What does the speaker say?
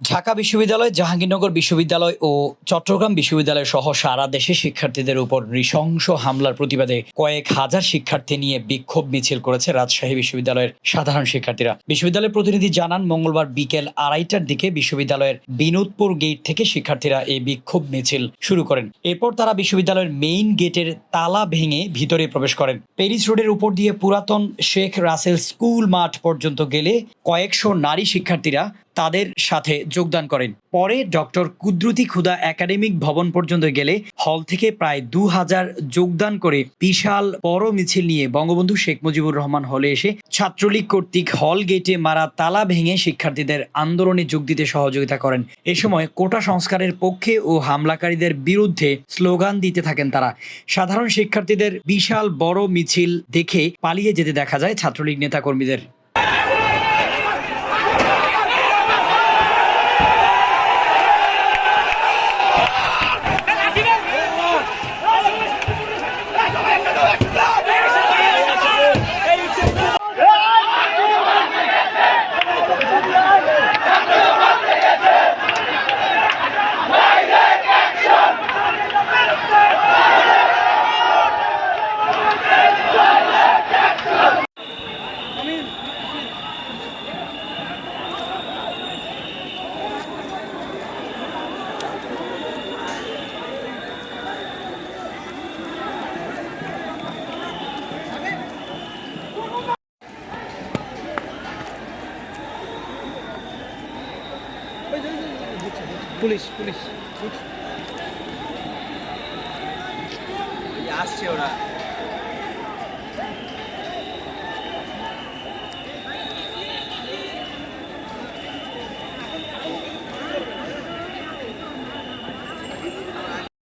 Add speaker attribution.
Speaker 1: ঢাকা বিশ্ববিদ্যালয়, জাহাঙ্গীরনগর বিশ্ববিদ্যালয় ও চট্টগ্রাম বিশ্ববিদ্যালয় সহ সারা দেশে শিক্ষার্থীদের উপর নৃশংস হামলার প্রতিবাদে কয়েক হাজার শিক্ষার্থী নিয়ে বিক্ষোভ মিছিল করেছে রাজশাহী বিশ্ববিদ্যালয়ের সাধারণ শিক্ষার্থীরা। বিশ্ববিদ্যালয়ের প্রতিনিধি জানান, মঙ্গলবার বিকেল 2:30টার দিকে বিশ্ববিদ্যালয়ের বিনোদপুর গেট থেকে শিক্ষার্থীরা এই বিক্ষোভ মিছিল শুরু করেন। এরপর তারা বিশ্ববিদ্যালয়ের মেইন গেটের তালা ভেঙে ভিতরে প্রবেশ করেন। প্যারিস রোডের উপর দিয়ে পুরাতন শেখ রাসেল স্কুল মাঠ পর্যন্ত গেলে কয়েকশো নারী শিক্ষার্থীরা তাদের সাথে যোগদান করেন। পরে ডক্টর কুদরতি খুদা একাডেমিক ভবন পর্যন্ত গেলে হল থেকে প্রায় 2000 যোগদান করে বিশাল বড় মিছিল নিয়ে বঙ্গবন্ধু শেখ মুজিবুর রহমান হলে এসে ছাত্রলীগ কর্তৃক হল গেটে মারা তালা ভেঙে শিক্ষার্থীদের আন্দোলনে যোগ দিতে সহযোগিতা করেন। এ সময় কোটা সংস্কারের পক্ষে ও হামলাকারীদের বিরুদ্ধে স্লোগান দিতে থাকেন তারা। সাধারণ শিক্ষার্থীদের বিশাল বড় মিছিল দেখে পালিয়ে যেতে দেখা যায় ছাত্রলীগ নেতাকর্মীদের।
Speaker 2: পুলিশ আসছে ওরা।